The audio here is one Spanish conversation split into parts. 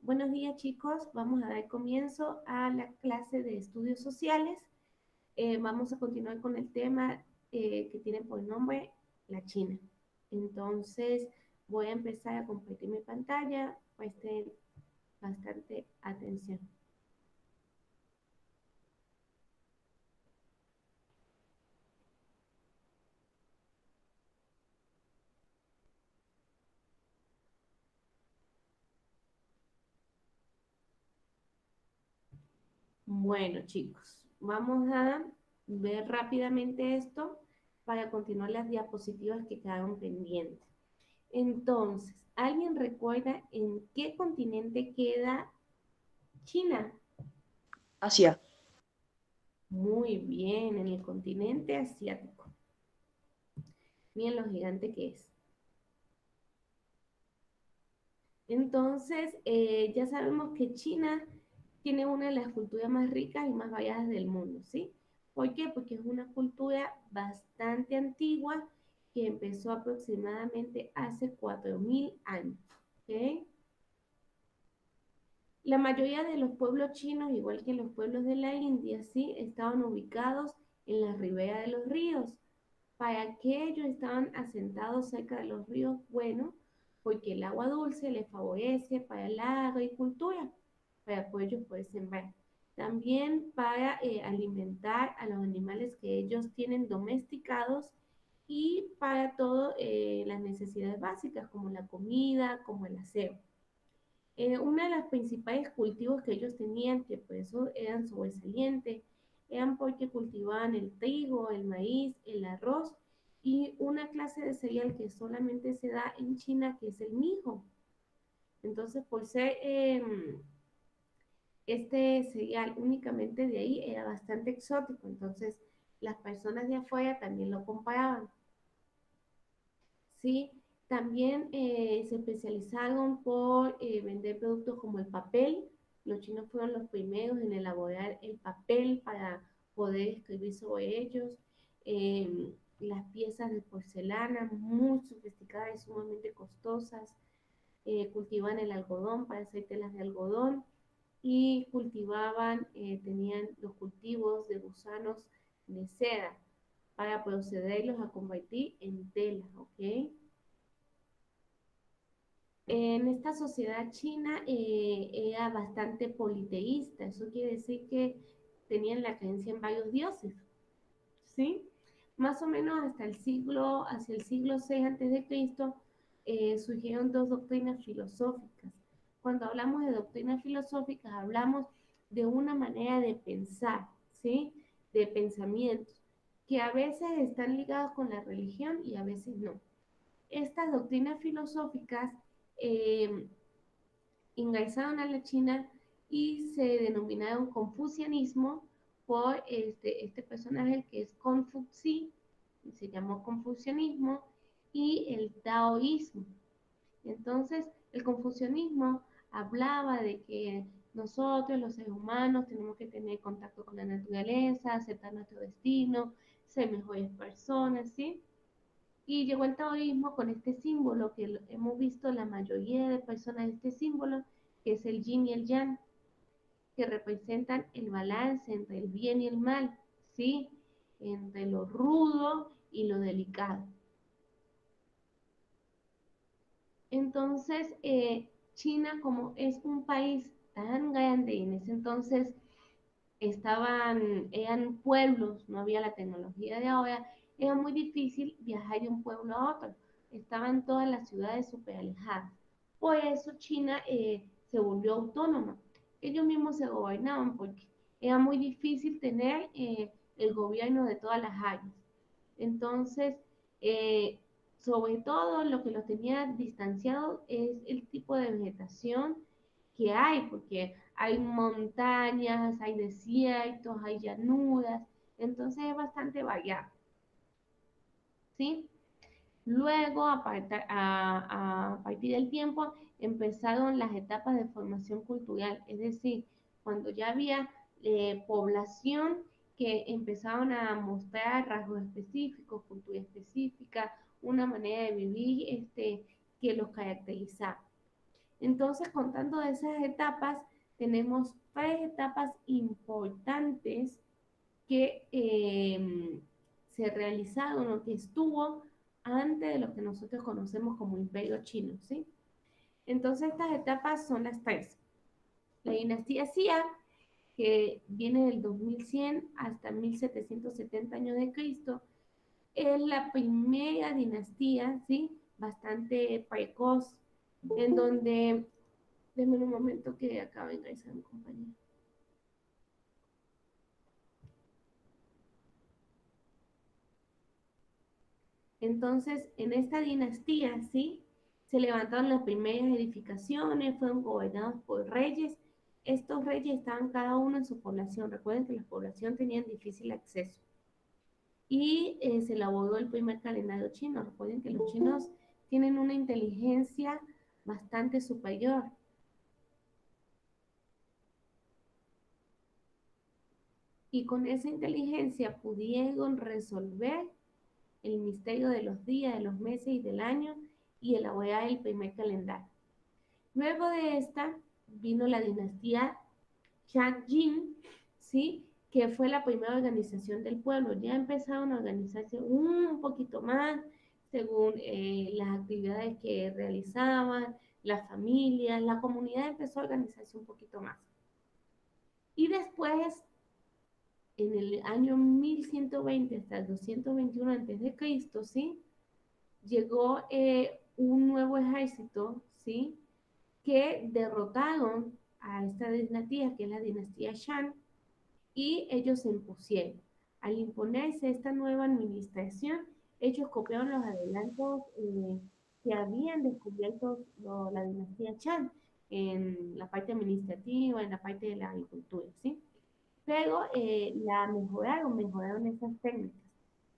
Buenos días chicos, vamos a dar comienzo a la clase de estudios sociales. Vamos a continuar con el tema que tiene por nombre la China. Entonces voy a empezar a compartir mi pantalla, presten bastante atención. Bueno chicos, vamos a ver rápidamente esto para continuar las diapositivas que quedaron pendientes. Entonces, ¿alguien recuerda en qué continente queda China? Asia. Muy bien, en el continente asiático. Miren lo gigante que es. Entonces, ya sabemos que China tiene una de las culturas más ricas y más variadas del mundo, ¿sí? ¿Por qué? Porque es una cultura bastante antigua que empezó aproximadamente hace 4.000 años, ¿ok? La mayoría de los pueblos chinos, igual que los pueblos de la India, ¿sí? Estaban ubicados en la ribera de los ríos. ¿Para qué ellos estaban asentados cerca de los ríos? Bueno, porque el agua dulce les favorece para la agricultura, para que ellos puedan sembrar. También para alimentar a los animales que ellos tienen domesticados y para todas las necesidades básicas, como la comida, como el aseo. Una de las principales cultivos que ellos tenían, que por eso eran sobresalientes, eran porque cultivaban el trigo, el maíz, el arroz y una clase de cereal que solamente se da en China, que es el mijo. Entonces, por ser este cereal únicamente de ahí, era bastante exótico. Entonces, las personas de afuera también lo comparaban. ¿Sí? También se especializaron por vender productos como el papel. Los chinos fueron los primeros en elaborar el papel para poder escribir sobre ellos. Las piezas de porcelana muy sofisticadas y sumamente costosas. Cultivaban el algodón para hacer telas de algodón y cultivaban, tenían los cultivos de gusanos de seda para procederlos a convertir en tela, ¿ok? En esta sociedad china era bastante politeísta, eso quiere decir que tenían la creencia en varios dioses, ¿sí? Más o menos hacia el siglo VI antes de Cristo, surgieron dos doctrinas filosóficas. Cuando hablamos de doctrinas filosóficas, hablamos de una manera de pensar, ¿sí? De pensamientos, que a veces están ligados con la religión y a veces no. Estas doctrinas filosóficas eh, ingresaron a la China y se denominaron confucianismo por este personaje que es Confuci, se llamó confucianismo, y el taoísmo. Entonces, el confucianismo hablaba de que nosotros, los seres humanos, tenemos que tener contacto con la naturaleza, aceptar nuestro destino, ser mejores personas, ¿sí? Y llegó el taoísmo con este símbolo que hemos visto la mayoría de personas, este símbolo, que es el yin y el yang, que representan el balance entre el bien y el mal, ¿sí? Entre lo rudo y lo delicado. Entonces, China, como es un país tan grande y en ese entonces eran pueblos, no había la tecnología de ahora, era muy difícil viajar de un pueblo a otro. Estaban todas las ciudades súper alejadas. Por eso China se volvió autónoma. Ellos mismos se gobernaban porque era muy difícil tener el gobierno de todas las áreas. Entonces, eh, sobre todo lo que los tenía distanciados es el tipo de vegetación que hay, porque hay montañas, hay desiertos, hay llanuras, entonces es bastante variado, ¿sí? Luego, a partir del tiempo, empezaron las etapas de formación cultural, es decir, cuando ya había población que empezaron a mostrar rasgos específicos, cultura específica, una manera de vivir que los caracterizaba. Entonces, contando de esas etapas, tenemos tres etapas importantes que se realizaron o que estuvo antes de lo que nosotros conocemos como Imperio Chino, ¿sí? Entonces, estas etapas son las tres. La dinastía Xia, que viene del 2100 hasta 1770 años de Cristo, es la primera dinastía, ¿sí? Bastante precoz, en donde, denme un momento que acaba de ingresar mi compañero. Entonces, en esta dinastía, ¿sí? Se levantaron las primeras edificaciones, fueron gobernados por reyes. Estos reyes estaban cada uno en su población. Recuerden que la población tenía difícil acceso. Y se elaboró el primer calendario chino. Recuerden que los chinos tienen una inteligencia bastante superior. Y con esa inteligencia pudieron resolver el misterio de los días, de los meses y del año y elaborar el primer calendario. Luego de esta vino la dinastía Shang-Jin, ¿sí? Que fue la primera organización del pueblo. Ya empezaron a organizarse un poquito más según las actividades que realizaban, las familias, la comunidad empezó a organizarse un poquito más. Y después, en el año 1120 hasta el 221 a.C., ¿sí? Llegó un nuevo ejército, ¿sí? Que derrotaron a esta dinastía, que es la dinastía Shang, y ellos se impusieron. Al imponerse esta nueva administración, ellos copiaron los adelantos que habían descubierto la dinastía Shang en la parte administrativa, en la parte de la agricultura, ¿sí? Pero la mejoraron esas técnicas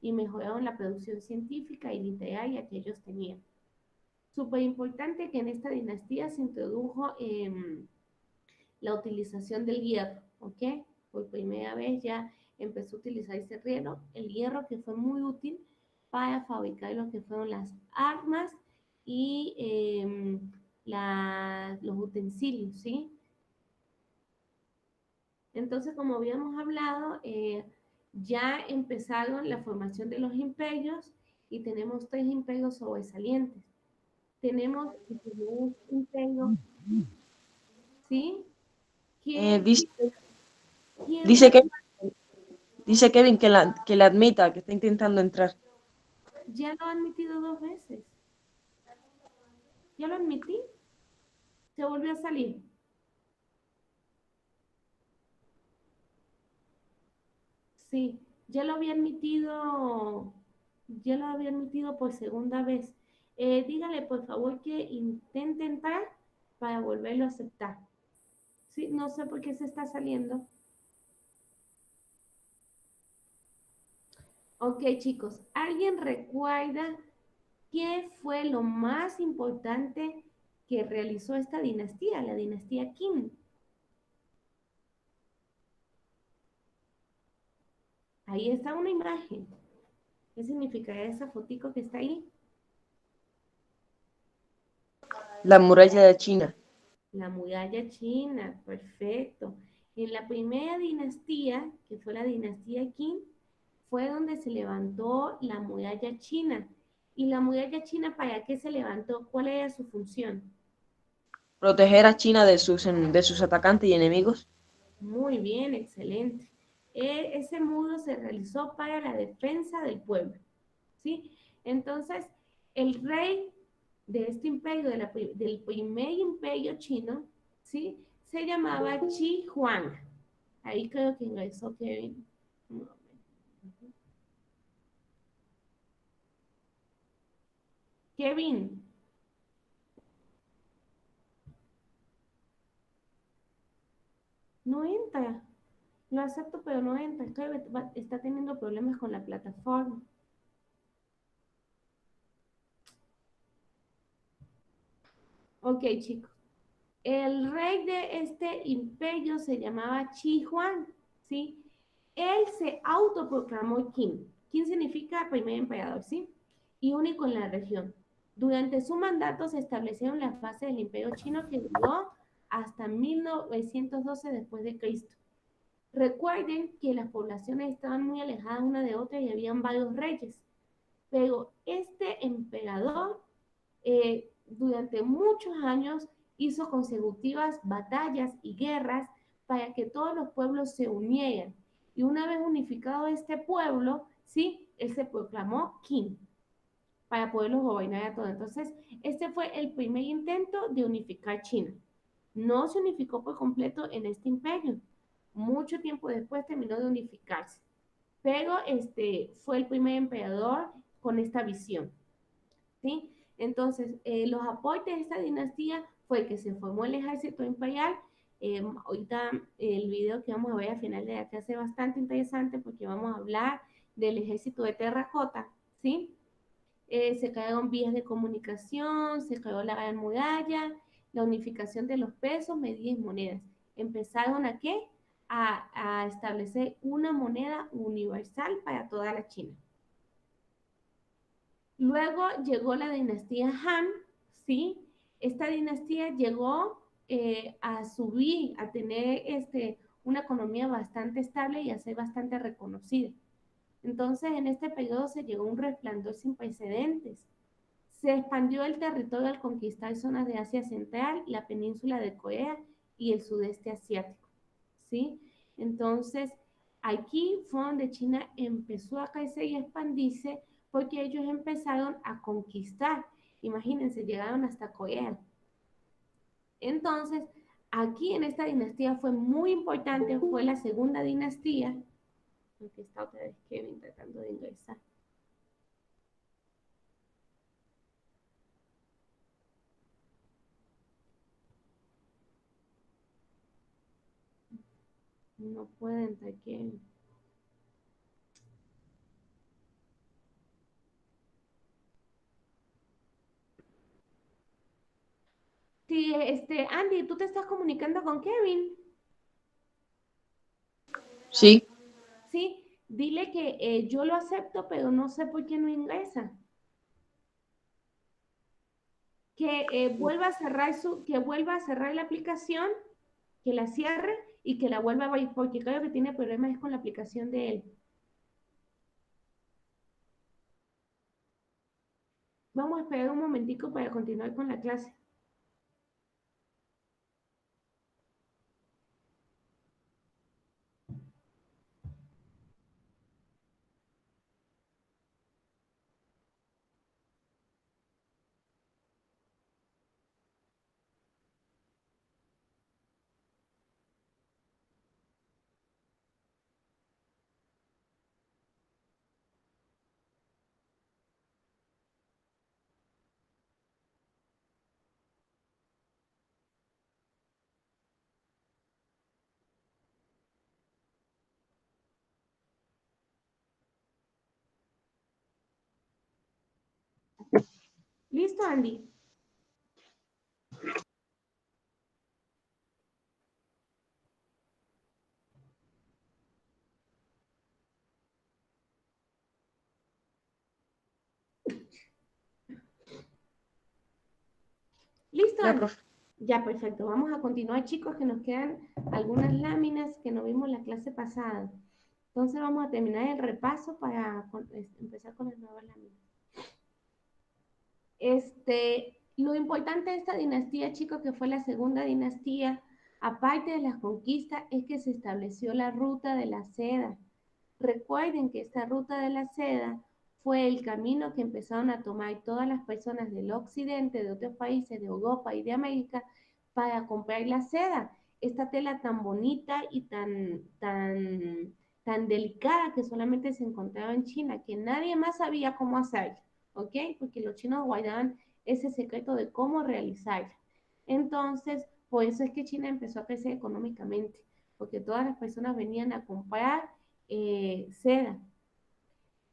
y mejoraron la producción científica y literaria que ellos tenían. Súper importante que en esta dinastía se introdujo la utilización del hierro, ¿ok? Por primera vez ya empezó a utilizarse el hierro que fue muy útil para fabricar lo que fueron las armas y los utensilios, ¿sí? Entonces, como habíamos hablado, ya empezaron la formación de los imperios y tenemos tres imperios sobresalientes. Tenemos el primer imperio, ¿sí? Eh, ¿Quién, dice, quién dice, que, dice Kevin que la admita, que está intentando entrar. ya lo ha admitido dos veces? Ya lo admití, se volvió a salir. Sí, ya lo había admitido por segunda vez. Dígale por favor que intente entrar para volverlo a aceptar. Sí, no sé por qué se está saliendo. Ok, chicos, ¿alguien recuerda qué fue lo más importante que realizó esta dinastía, la dinastía Qin? Ahí está una imagen. ¿Qué significa esa fotico que está ahí? La muralla de China. La muralla china, perfecto. En la primera dinastía, que fue la dinastía Qin, fue donde se levantó la muralla china. ¿Y la muralla china para qué se levantó? ¿Cuál era su función? Proteger a China de sus atacantes y enemigos. Muy bien, excelente. Ese muro se realizó para la defensa del pueblo, ¿sí? Entonces, el rey de este imperio, del primer imperio chino, ¿sí? Se llamaba Qi Huang. Ahí creo que ingresó Kevin. Kevin, no entra. Lo acepto, pero no entra. Está teniendo problemas con la plataforma. Ok, chicos. El rey de este imperio se llamaba Qi Huang, ¿sí? Él se autoproclamó Qin. Qin significa primer emperador, ¿sí? Y único en la región. Durante su mandato se establecieron las bases del Imperio Chino que duró hasta 1912 después de Cristo. Recuerden que las poblaciones estaban muy alejadas una de otra y habían varios reyes, pero este emperador durante muchos años hizo consecutivas batallas y guerras para que todos los pueblos se unieran. Y una vez unificado este pueblo, sí, él se proclamó king para poderlos gobernar a todos. Entonces, este fue el primer intento de unificar China. No se unificó por completo en este imperio. Mucho tiempo después terminó de unificarse. Pero fue el primer emperador con esta visión. ¿Sí? Entonces, los aportes de esta dinastía fue que se formó el ejército imperial. Ahorita el video que vamos a ver al final de la clase es bastante interesante porque vamos a hablar del ejército de terracota, ¿sí? Se crearon vías de comunicación, se creó la gran muralla, la unificación de los pesos, medidas y monedas. ¿Empezaron a qué? A establecer una moneda universal para toda la China. Luego llegó la dinastía Han, ¿sí? Esta dinastía llegó a subir, a tener una economía bastante estable y a ser bastante reconocida. Entonces, en este periodo se llegó a un resplandor sin precedentes. Se expandió el territorio al conquistar zonas de Asia Central, la península de Corea y el sudeste asiático, ¿sí? Entonces, aquí fue donde China empezó a crecer y a expandirse porque ellos empezaron a conquistar. Imagínense, llegaron hasta Corea. Entonces, aquí en esta dinastía fue muy importante, fue la segunda dinastía. Aquí está otra vez Kevin tratando de ingresar. No puede entrar Kevin. Sí, Andy, ¿tú te estás comunicando con Kevin? Sí, Sí, dile que yo lo acepto, pero no sé por qué no ingresa. Que vuelva a cerrar la aplicación, que la cierre y que la vuelva a abrir, porque creo que tiene problemas con la aplicación de él. Vamos a esperar un momentico para continuar con la clase. ¿Listo, Andy? ¿Listo, ya, Andy? profe. Ya, perfecto. Vamos a continuar, chicos, que nos quedan algunas láminas que no vimos la clase pasada. Entonces vamos a terminar el repaso para empezar con las nuevas láminas. Lo importante de esta dinastía, chicos, que fue la segunda dinastía, aparte de las conquistas, es que se estableció la ruta de la seda. Recuerden que esta ruta de la seda fue el camino que empezaron a tomar todas las personas del occidente, de otros países, de Europa y de América, para comprar la seda. Esta tela tan bonita y tan delicada que solamente se encontraba en China, que nadie más sabía cómo hacerla, ¿ok? Porque los chinos guardaban ese secreto de cómo realizarla. Entonces, por eso es que China empezó a crecer económicamente, porque todas las personas venían a comprar seda.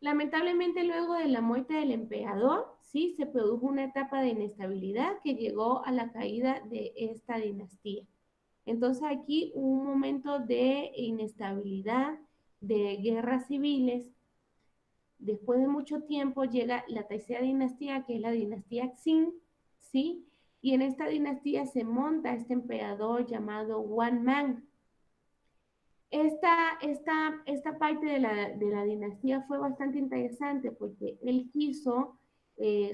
Lamentablemente, luego de la muerte del emperador, sí, se produjo una etapa de inestabilidad que llegó a la caída de esta dinastía. Entonces aquí hubo un momento de inestabilidad, de guerras civiles, Después de mucho tiempo llega la tercera dinastía, que es la dinastía Xin, ¿sí? Y en esta dinastía se monta este emperador llamado Wan Man. Esta parte de la dinastía fue bastante interesante porque él quiso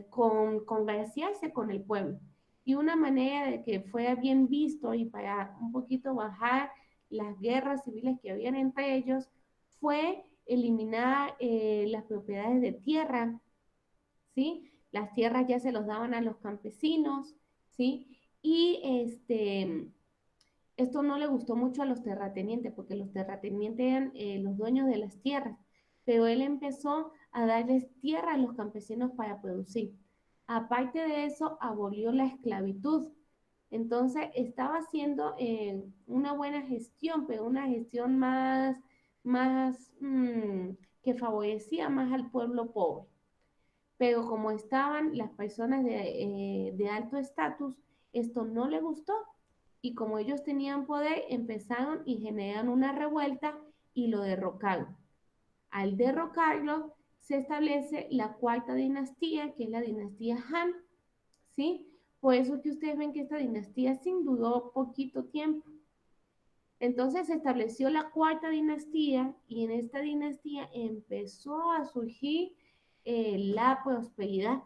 congraciarse con el pueblo. Y una manera de que fuera bien visto y para un poquito bajar las guerras civiles que habían entre ellos fue eliminar las propiedades de tierra, ¿sí? Las tierras ya se los daban a los campesinos, ¿sí? Y esto no le gustó mucho a los terratenientes, porque los terratenientes eran los dueños de las tierras, pero él empezó a darles tierra a los campesinos para producir. Aparte de eso, abolió la esclavitud. Entonces, estaba haciendo una buena gestión, pero una gestión más que favorecía más al pueblo pobre. Pero como estaban las personas de alto estatus, esto no le gustó y como ellos tenían poder, empezaron y generaron una revuelta y lo derrocaron. Al derrocarlo, se establece la cuarta dinastía, que es la dinastía Han, ¿sí? Por eso que ustedes ven que esta dinastía sin duró poquito tiempo. Entonces se estableció la cuarta dinastía y en esta dinastía empezó a surgir la prosperidad.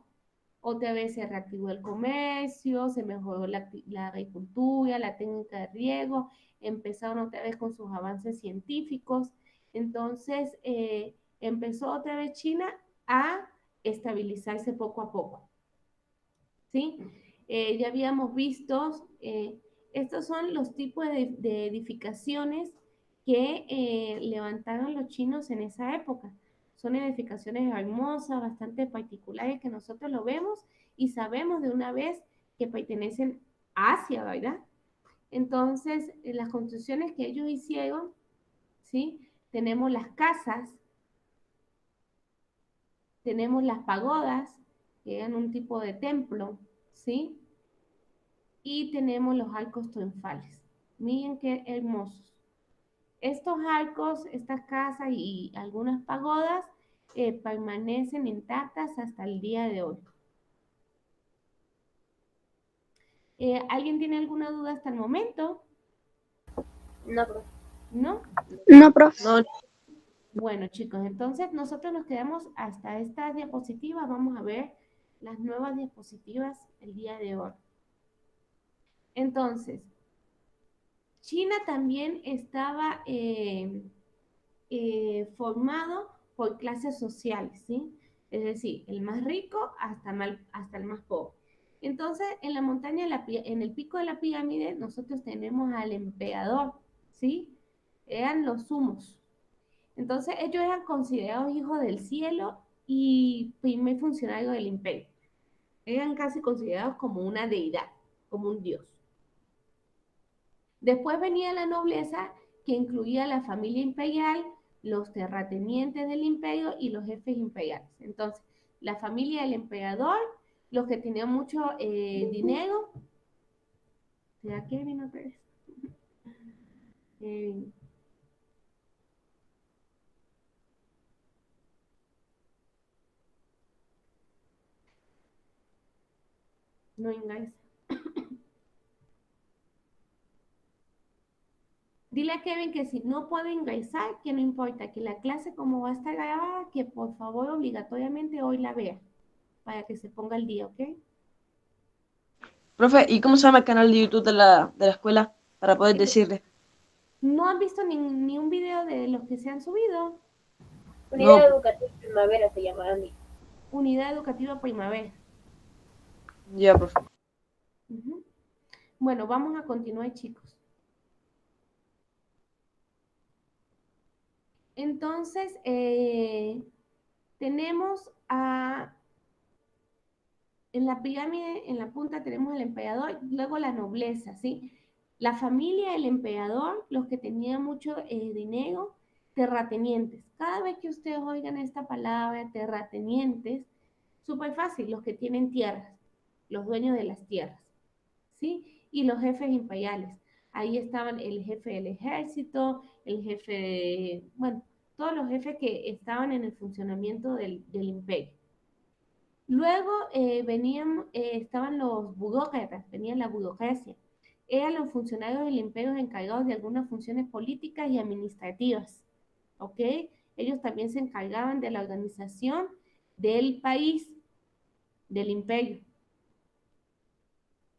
Otra vez se reactivó el comercio, se mejoró la agricultura, la técnica de riego, empezaron otra vez con sus avances científicos. Entonces empezó otra vez China a estabilizarse poco a poco. ¿Sí? Ya habíamos visto, estos son los tipos de edificaciones que levantaron los chinos en esa época. Son edificaciones hermosas, bastante particulares que nosotros lo vemos y sabemos de una vez que pertenecen a Asia, ¿verdad? Entonces, las construcciones que ellos hicieron, ¿sí? Tenemos las casas, tenemos las pagodas, que eran un tipo de templo, ¿sí? Y tenemos los arcos triunfales. Miren qué hermosos. Estos arcos, estas casas y algunas pagodas permanecen intactas hasta el día de hoy. ¿Alguien tiene alguna duda hasta el momento? No, profe. ¿No? No, profe. No, Bueno, chicos, entonces nosotros nos quedamos hasta estas diapositivas. Vamos a ver las nuevas diapositivas el día de hoy. Entonces, China también estaba formado por clases sociales, ¿sí? Es decir, el más rico hasta el más pobre. Entonces, en la montaña, en el pico de la pirámide, nosotros tenemos al emperador, ¿sí? Eran los sumos. Entonces, ellos eran considerados hijos del cielo y primer funcionario del imperio. Eran casi considerados como una deidad, como un dios. Después venía la nobleza, que incluía la familia imperial, los terratenientes del imperio y los jefes imperiales. Entonces, la familia del emperador, los que tenían mucho dinero. ¿Será Kevin otra vez? No ingresa. Dile a Kevin que si no puede ingresar, que no importa, que la clase como va a estar grabada, que por favor obligatoriamente hoy la vea, para que se ponga al día, ¿ok? profe, ¿y cómo se llama el canal de YouTube de la escuela para poder decirle? ¿No han visto ni un video de los que se han subido? No, Unidad Educativa Primavera se llama Andy. Unidad Educativa Primavera. ya, profe. Ujú. Bueno, vamos a continuar, chicos. Entonces, tenemos en la pirámide, en la punta tenemos el emperador, luego la nobleza, ¿sí? La familia del emperador, los que tenían mucho dinero, terratenientes. Cada vez que ustedes oigan esta palabra, terratenientes, súper fácil, los que tienen tierras, los dueños de las tierras, ¿sí? Y los jefes imperiales. Ahí estaban el jefe del ejército, el jefe de, bueno, todos los jefes que estaban en el funcionamiento del imperio. Luego estaban los burócratas, venía la burocracia. Eran los funcionarios del imperio encargados de algunas funciones políticas y administrativas, ¿ok? Ellos también se encargaban de la organización del país, del imperio.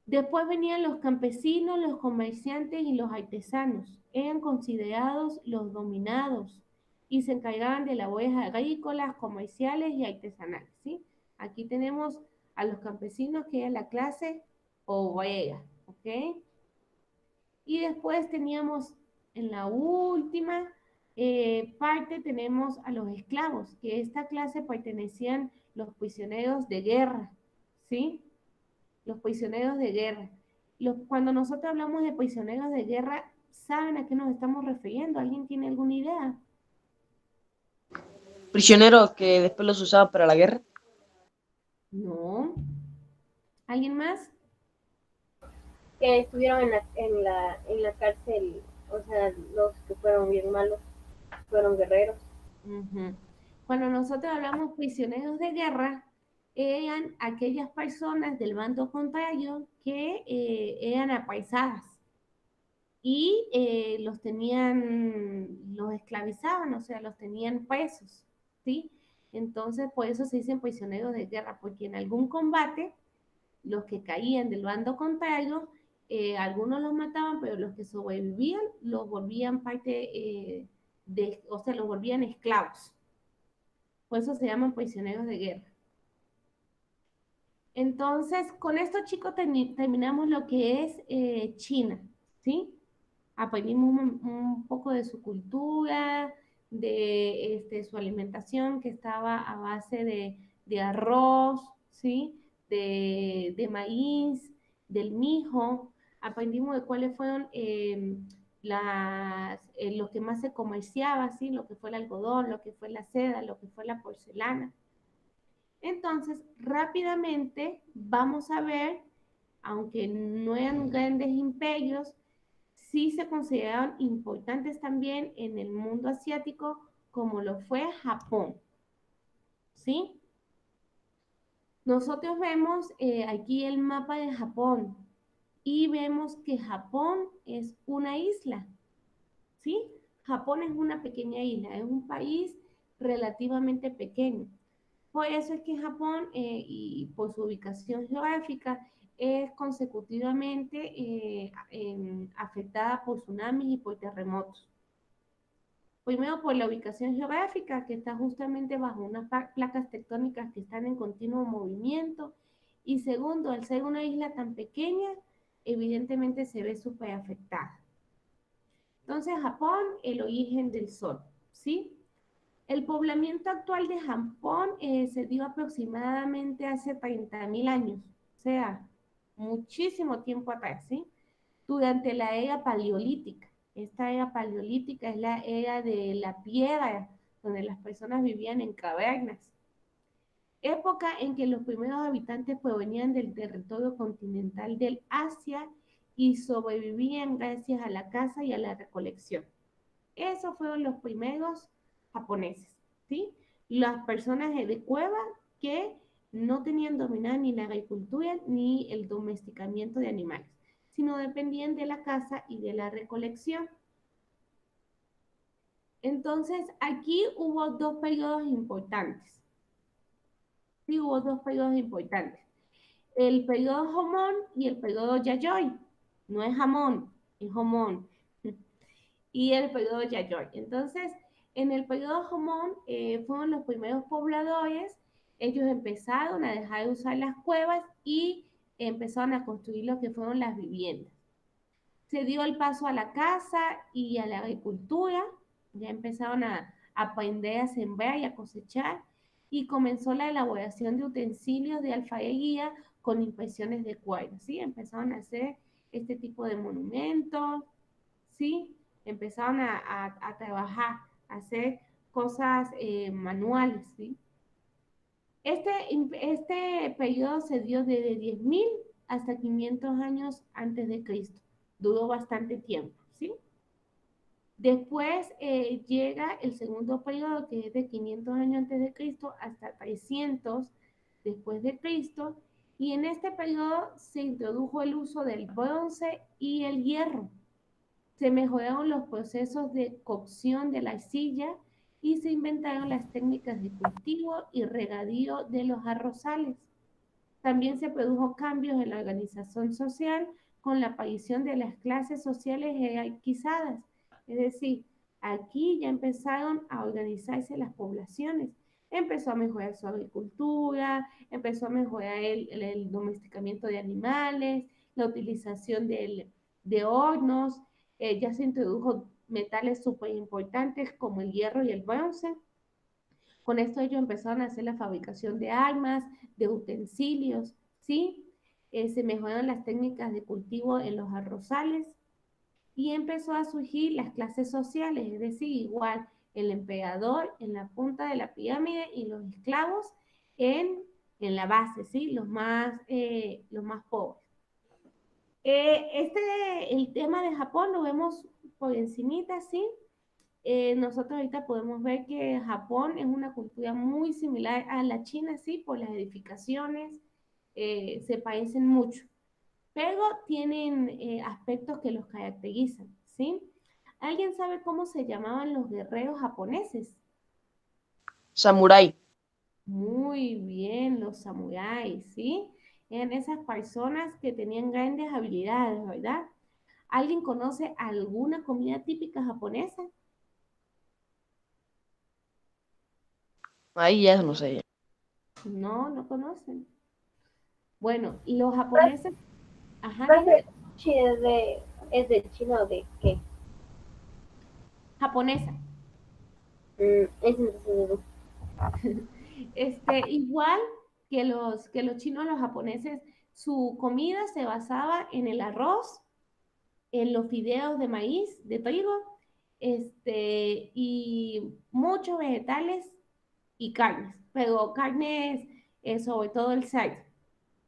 Después venían los campesinos, los comerciantes y los artesanos. Eran considerados los dominados y se encargaban de labores agrícolas, comerciales y artesanales, ¿sí? Aquí tenemos a los campesinos, que era la clase obrera, ¿ok? Y después teníamos en la última parte tenemos a los esclavos, que esta clase pertenecían los prisioneros de guerra, ¿sí? Los prisioneros de guerra. Cuando nosotros hablamos de prisioneros de guerra, ¿saben a qué nos estamos refiriendo? ¿Alguien tiene alguna idea? Prisioneros que después los usaban para la guerra. No. ¿Alguien más? Que estuvieron en la cárcel, o sea, los que fueron bien malos, fueron guerreros. Uh-huh. Cuando nosotros hablamos prisioneros de guerra, eran aquellas personas del bando contrario que eran apresadas y los esclavizaban, o sea, los tenían presos, ¿sí? Entonces, por eso se dicen prisioneros de guerra, porque en algún combate, los que caían del bando contrario, algunos los mataban, pero los que sobrevivían los volvían o sea, los volvían esclavos. Por eso se llaman prisioneros de guerra. Entonces, con esto, chicos, terminamos lo que es China, ¿sí? Aprendimos un poco de su cultura, de su alimentación, que estaba a base de arroz, ¿sí? De maíz, del mijo. Aprendimos de cuáles fueron lo que más se comerciaba, ¿sí? Lo que fue el algodón, lo que fue la seda, lo que fue la porcelana. Entonces, rápidamente vamos a ver, aunque no eran grandes imperios, sí se consideraban importantes también en el mundo asiático, como lo fue Japón, ¿sí? Nosotros vemos aquí el mapa de Japón y vemos que Japón es una isla, ¿sí? Japón es una pequeña isla, es un país relativamente pequeño. Por eso es que Japón, y por su ubicación geográfica, es consecutivamente afectada por tsunamis y por terremotos. Primero, por la ubicación geográfica, que está justamente bajo unas placas tectónicas que están en continuo movimiento. Y segundo, al ser una isla tan pequeña, evidentemente se ve súper afectada. Entonces, Japón, el origen del sol, ¿sí? El poblamiento actual de Japón se dio aproximadamente hace 30.000 años, o sea, muchísimo tiempo atrás, ¿sí? Durante la era paleolítica. Esta era paleolítica es la era de la piedra, donde las personas vivían en cavernas. Época en que los primeros habitantes provenían del territorio continental del Asia y sobrevivían gracias a la caza y a la recolección. Esos fueron los primeros japoneses, ¿sí? Las personas de cueva que no tenían dominada ni la agricultura ni el domesticamiento de animales, sino dependían de la caza y de la recolección. Entonces, aquí hubo dos periodos importantes. Sí, hubo dos periodos importantes. El periodo Jomón y el periodo Yayoi. No es jamón, es Jomón. Y el periodo Yayoi. Entonces, en el periodo Jomón fueron los primeros pobladores. Ellos empezaron a dejar de usar las cuevas y empezaron a construir lo que fueron las viviendas. Se dio el paso a la caza y a la agricultura. Ya empezaron a aprender a sembrar y a cosechar. Y comenzó la elaboración de utensilios de alfarería con impresiones de cuadros, ¿sí? Empezaron a hacer este tipo de monumentos, ¿sí? Empezaron a trabajar, a hacer cosas manuales, ¿sí? Este periodo se dio desde 10.000 hasta 500 años antes de Cristo. Duró bastante tiempo, ¿sí? Después llega el segundo periodo, que es de 500 años antes de Cristo hasta 300 después de Cristo, y en este periodo se introdujo el uso del bronce y el hierro. Se mejoraron los procesos de cocción de la arcilla y se inventaron las técnicas de cultivo y regadío de los arrozales. También se produjo cambios en la organización social con la aparición de las clases sociales jerarquizadas. Es decir, aquí ya empezaron a organizarse las poblaciones. Empezó a mejorar su agricultura, empezó a mejorar el domesticamiento de animales, la utilización de hornos, ya se introdujo metales súper importantes como el hierro y el bronce. Con esto ellos empezaron a hacer la fabricación de armas, de utensilios, ¿sí? Se mejoraron las técnicas de cultivo en los arrozales y empezó a surgir las clases sociales, es decir, igual el emperador en la punta de la pirámide y los esclavos en la base, ¿sí? Los más pobres. El tema de Japón lo vemos por encimita, ¿sí? Nosotros ahorita podemos ver que Japón es una cultura muy similar a la China, sí, por las edificaciones, se parecen mucho, pero tienen aspectos que los caracterizan, ¿sí? ¿Alguien sabe cómo se llamaban los guerreros japoneses? Samurai. Muy bien, los samuráis, ¿sí? Eran esas personas que tenían grandes habilidades, ¿verdad? ¿Alguien conoce alguna comida típica japonesa? Ahí ya no sé. No, no conocen. Bueno, los japoneses, ajá, dime, Profe, ¿sushi es de China o de qué? japonesa. Es entonces Igual que los chinos, los japoneses, su comida se basaba en el arroz, en los fideos de maíz, de trigo, y muchos vegetales y carnes, pero carnes, sobre todo el cerdo.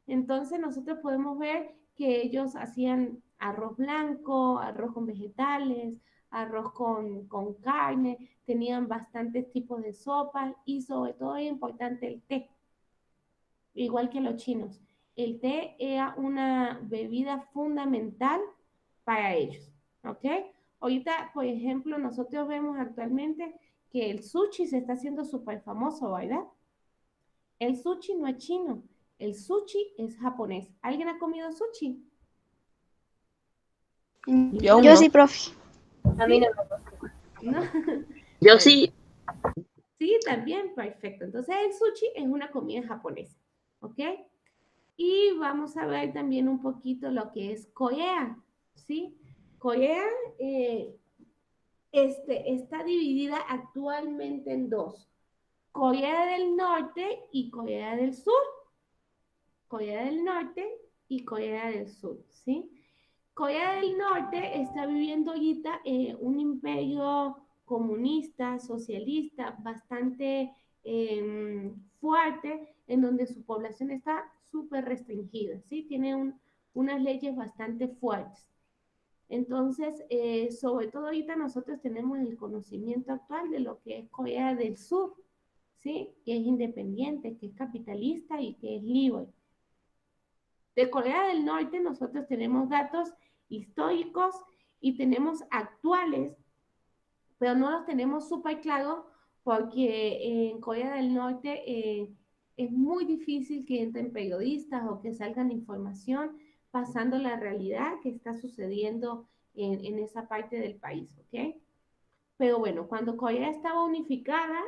Entonces nosotros podemos ver que ellos hacían arroz blanco, arroz con vegetales, arroz con carne, tenían bastantes tipos de sopas y sobre todo es importante el té, igual que los chinos. El té era una bebida fundamental para ellos, ¿ok? Ahorita, por ejemplo, nosotros vemos actualmente que el sushi se está haciendo súper famoso, ¿verdad? El sushi no es chino, el sushi es japonés. ¿Alguien ha comido sushi? Yo aún Yo no. sí, profe. a mí ¿Sí? no me gusta. ¿No? Yo Bueno, sí. sí, también, perfecto. Entonces el sushi es una comida japonesa, ¿ok? Y vamos a ver también un poquito lo que es Corea, ¿sí? Corea eh, está dividida actualmente en dos, Corea del Norte y Corea del Sur. Corea del Norte y Corea del Sur, ¿sí? Corea del Norte está viviendo ahorita un imperio comunista, socialista, bastante fuerte, en donde su población está súper restringida, ¿sí? Tiene unas leyes bastante fuertes. Entonces, sobre todo ahorita nosotros tenemos el conocimiento actual de lo que es Corea del Sur, ¿sí? Que es independiente, que es capitalista y que es libre. De Corea del Norte nosotros tenemos datos históricos y tenemos actuales, pero no los tenemos súper claros porque en Corea del Norte es muy difícil que entren periodistas o que salgan información pasando la realidad que está sucediendo en esa parte del país, ¿ok? Pero bueno, cuando Corea estaba unificada,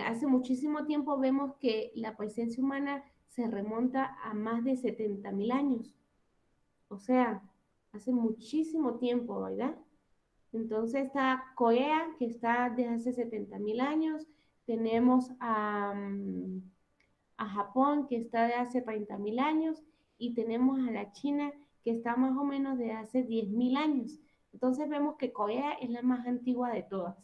hace muchísimo tiempo vemos que la presencia humana se remonta a más de 70.000 años. O sea, hace muchísimo tiempo, ¿verdad? Entonces está Corea, que está desde hace 70.000 años. Tenemos a Japón, que está de hace 30.000 años. Y tenemos a la China, que está más o menos de hace 10.000 años. Entonces vemos que Corea es la más antigua de todas.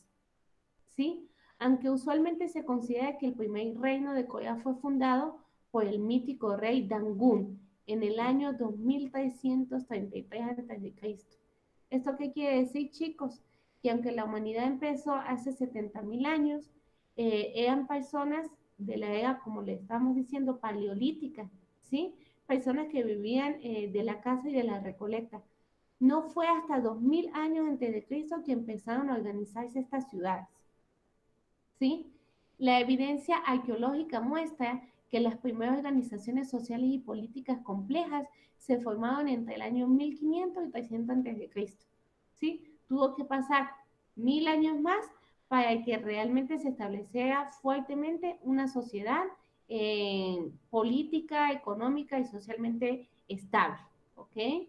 ¿Sí? Aunque usualmente se considera que el primer reino de Corea fue fundado por el mítico rey Dangun en el año 2333 a.C. ¿Esto qué quiere decir, chicos? Que aunque la humanidad empezó hace 70.000 años, eran personas de la era, como le estamos diciendo, paleolítica, ¿sí? Personas que vivían de la caza y de la recolecta. No fue hasta 2000 años antes de Cristo que empezaron a organizarse estas ciudades, ¿sí? La evidencia arqueológica muestra que las primeras organizaciones sociales y políticas complejas se formaron entre el año 1500 y 300 antes de Cristo, ¿sí? Tuvo que pasar 1000 años más para que realmente se estableciera fuertemente una sociedad política, económica y socialmente estable, ¿ok?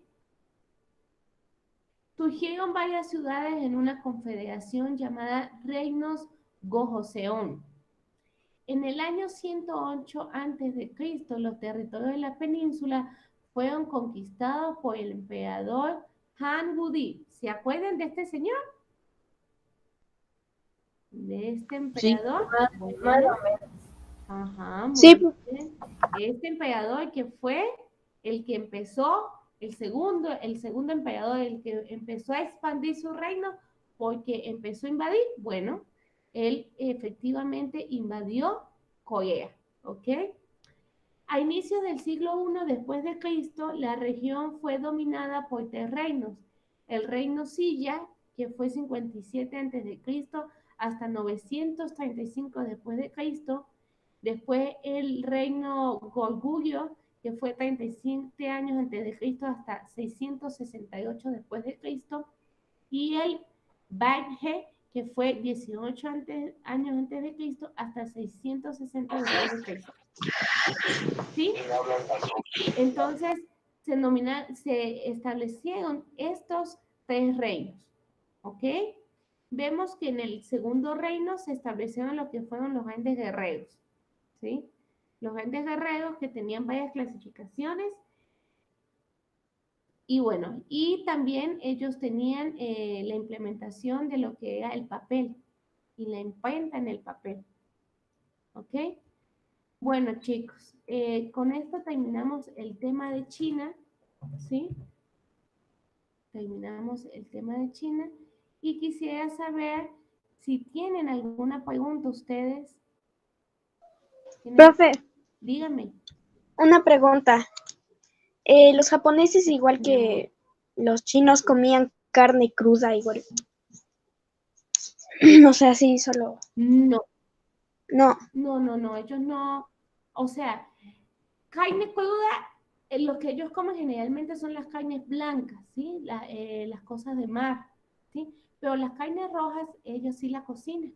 Surgieron varias ciudades en una confederación llamada Reinos Gojoseon. En el año 108 a.C., los territorios de la península fueron conquistados por el emperador Han Wudi. ¿Se acuerdan de este señor? De este Sí. emperador. Más Bueno, o menos. ajá, muy Sí, bien. Este emperador que fue el que empezó, el segundo emperador, el que empezó a expandir su reino porque empezó a invadir, bueno, él efectivamente invadió Corea, ¿ok? A inicios del siglo I después de Cristo, la región fue dominada por tres reinos. El reino Silla, que fue 57 a.C. hasta 935 después de Cristo. Después el reino Goguryeo, que fue 37 años antes de Cristo hasta 668 después de Cristo. Y el Baekje, que fue 18 años antes de Cristo hasta 660 después de Cristo. ¿Sí? Entonces se establecieron estos tres reinos, ¿ok? Vemos que en el segundo reino se establecieron lo que fueron los grandes guerreros, ¿sí? Los grandes guerreros que tenían varias clasificaciones y bueno, y también ellos tenían la implementación de lo que era el papel y la imprenta en el papel, ¿ok? Bueno, chicos, con esto terminamos el tema de China, ¿sí? Terminamos el tema de China y quisiera saber si tienen alguna pregunta ustedes. profe, Díganme. una pregunta. Los japoneses, igual que los chinos, comían carne cruda, igual. O sea, sí, solo. No, No. ellos no, o sea, carne cruda, lo que ellos comen generalmente son las carnes blancas, ¿sí? Las cosas de mar, ¿sí? Pero las carnes rojas, ellos sí la cocinan,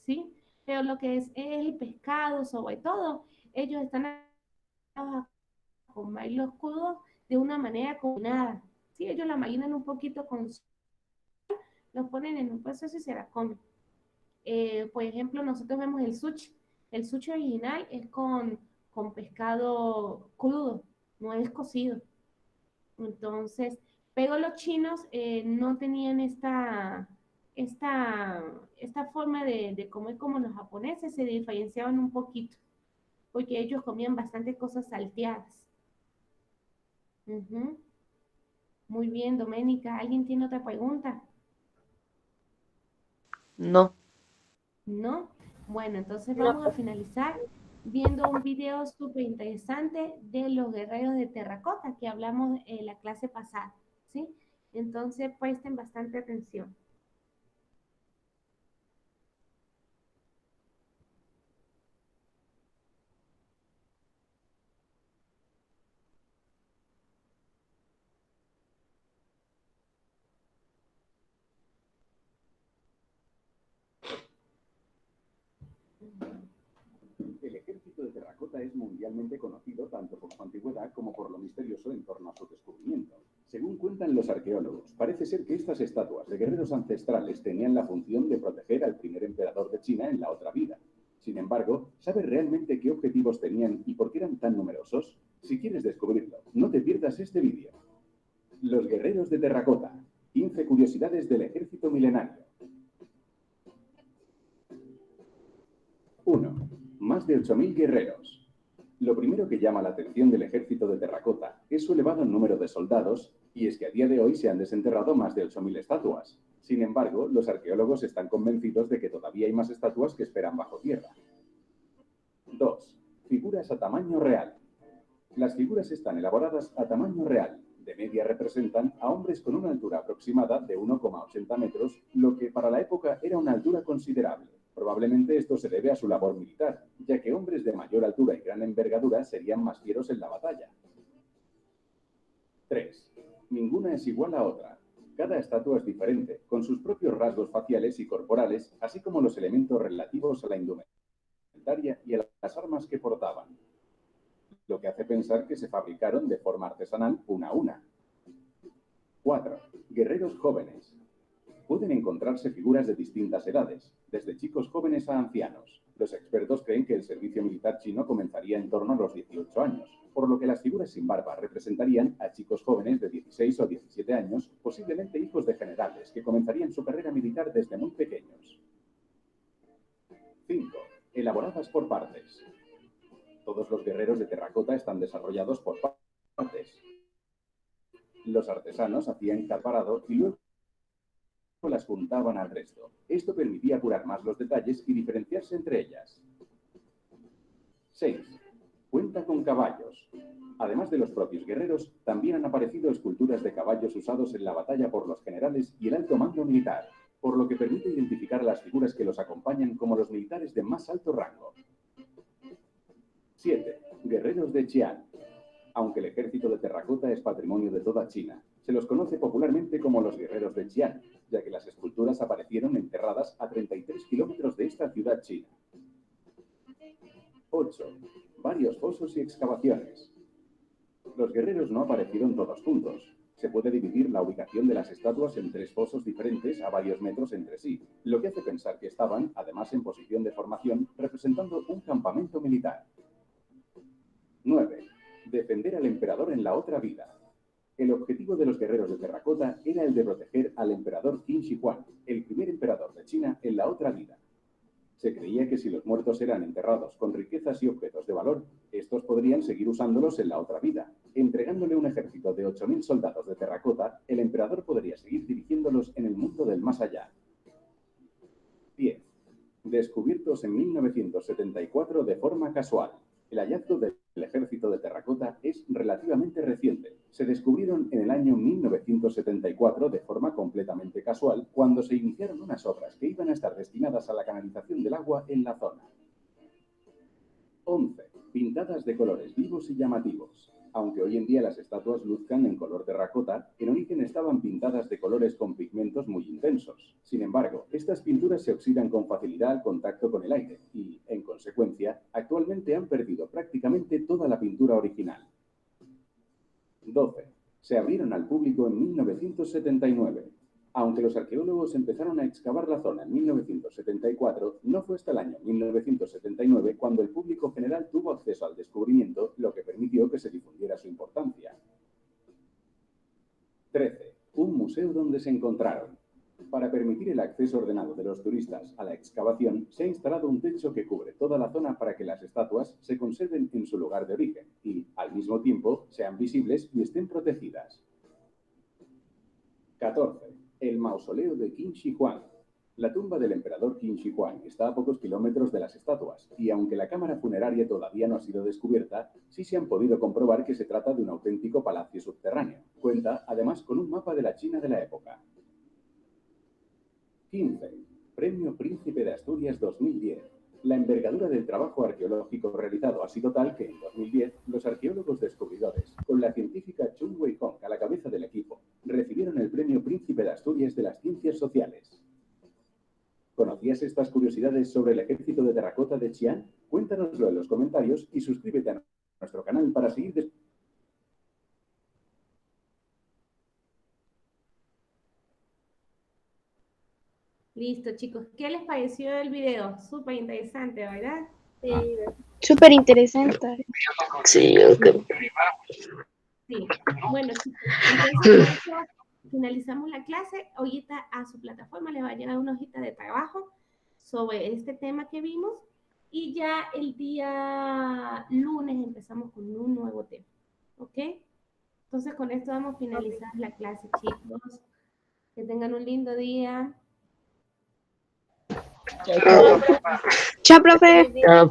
¿sí? Pero lo que es el pescado, sobre todo, ellos están a comerlos crudos de una manera combinada, ¿sí? Ellos la marinan un poquito con sal, los ponen en un proceso y se la comen. Por ejemplo, nosotros vemos el sushi. El sushi original es con pescado crudo, no es cocido. Entonces, pero los chinos no tenían esta forma de comer como los japoneses, se diferenciaban un poquito, porque ellos comían bastante cosas salteadas. Ujú. Muy bien, Doménica. ¿Alguien tiene otra pregunta? No. ¿No? Bueno, entonces No, vamos a finalizar viendo un video súper interesante de los guerreros de terracota que hablamos en la clase pasada, ¿sí? Entonces presten bastante atención. El ejército de terracota es mundialmente conocido tanto por su antigüedad como por lo misterioso en torno a su descubrimiento. Según cuentan los arqueólogos, parece ser que estas estatuas de guerreros ancestrales tenían la función de proteger al primer emperador de China en la otra vida. Sin embargo, ¿sabes realmente qué objetivos tenían y por qué eran tan numerosos? Si quieres descubrirlo, no te pierdas este vídeo. Los guerreros de terracota. 15 curiosidades del ejército milenario. 1. Más de 8.000 guerreros. Lo primero que llama la atención del ejército de terracota es es su elevado número de soldados, y es que a día de hoy se han desenterrado más de 8.000 estatuas. Sin embargo, los arqueólogos están convencidos de que todavía hay más estatuas que esperan bajo tierra. 2. Figuras a tamaño real. Las figuras están elaboradas a tamaño real. De media representan a hombres con una altura aproximada de 1,80 metros, lo que para la época era una altura considerable. Probablemente esto se debe a su labor militar, ya que hombres de mayor altura y gran envergadura serían más fieros en la batalla. 3. Ninguna es igual a otra. Cada estatua es diferente, con sus propios rasgos faciales y corporales, así como los elementos relativos a la indumentaria y a las armas que portaban, lo que hace pensar que se fabricaron de forma artesanal una a una. 4. Guerreros jóvenes. Pueden encontrarse figuras de distintas edades, desde chicos jóvenes a ancianos. Los expertos creen que el servicio militar chino comenzaría en torno a los 18 años, por lo que las figuras sin barba representarían a chicos jóvenes de 16 o 17 años, posiblemente hijos de generales, que comenzarían su carrera militar desde muy pequeños. 5. Elaboradas por partes. Todos los guerreros de terracota están desarrollados por partes. Los artesanos hacían cada parado y luego las juntaban al resto. Esto permitía apurar más los detalles y diferenciarse entre ellas. 6. Cuenta con caballos. Además de los propios guerreros, también han aparecido esculturas de caballos usados en la batalla por los generales y el alto mando militar, por lo que permite identificar a las figuras que los acompañan como los militares de más alto rango. 7. Guerreros de Xi'an. Aunque el ejército de terracota es patrimonio de toda China, se los conoce popularmente como los guerreros de Xi'an, ya que las esculturas aparecieron enterradas a 33 kilómetros de esta ciudad china. 8. Varios fosos y excavaciones. Los guerreros no aparecieron todos juntos. Se puede dividir la ubicación de las estatuas en 3 fosos diferentes a varios metros entre sí, lo que hace pensar que estaban, además, en posición de formación, representando un campamento militar. 9. Defender al emperador en la otra vida. El objetivo de los guerreros de terracota era el de proteger al emperador Qin Shi Huang, el primer emperador de China en la otra vida. Se creía que si los muertos eran enterrados con riquezas y objetos de valor, estos podrían seguir usándolos en la otra vida. Entregándole un ejército de 8.000 soldados de terracota, el emperador podría seguir dirigiéndolos en el mundo del más allá. 10. Descubiertos en 1974 de forma casual. El hallazgo del ejército de terracota es relativamente reciente. Se descubrieron en el año 1974 de forma completamente casual, cuando se iniciaron unas obras que iban a estar destinadas a la canalización del agua en la zona. 11. Pintadas de colores vivos y llamativos. Aunque hoy en día las estatuas luzcan en color terracota, en origen estaban pintadas de colores con pigmentos muy intensos. Sin embargo, estas pinturas se oxidan con facilidad al contacto con el aire y, en consecuencia, actualmente han perdido prácticamente toda la pintura original. 12. Se abrieron al público en 1979. Aunque los arqueólogos empezaron a excavar la zona en 1974, no fue hasta el año 1979 cuando el público general tuvo acceso al descubrimiento, lo que permitió que se difundiera su importancia. 13. Un museo donde se encontraron. Para permitir el acceso ordenado de los turistas a la excavación, se ha instalado un techo que cubre toda la zona para que las estatuas se conserven en su lugar de origen y, al mismo tiempo, sean visibles y estén protegidas. 14. El mausoleo de Qin Shi Huang. La tumba del emperador Qin Shi Huang está a pocos kilómetros de las estatuas, y aunque la cámara funeraria todavía no ha sido descubierta, sí se han podido comprobar que se trata de un auténtico palacio subterráneo. Cuenta, además, con un mapa de la China de la época. 15. Premio Príncipe de Asturias 2010. La envergadura del trabajo arqueológico realizado ha sido tal que en 2010 los arqueólogos descubridores, con la científica Chung Wei-Kong a la cabeza del equipo, recibieron el Premio Príncipe de Asturias de las Ciencias Sociales. ¿Conocías estas curiosidades sobre el ejército de terracota de Xi'an? Cuéntanoslo en los comentarios y suscríbete a nuestro canal para seguir Listo, chicos. ¿Qué les pareció el video? Súper interesante, ¿verdad? Sí, Súper interesante. Sí, ok. Sí. Bueno, chicos, entonces con eso finalizamos la clase. Ahorita a su plataforma les va a llegar una hojita de trabajo sobre este tema que vimos y ya el día lunes empezamos con un nuevo tema. ¿Ok? Entonces con esto vamos a finalizar la clase, chicos. Que tengan un lindo día. Chao, profe. Buenos días.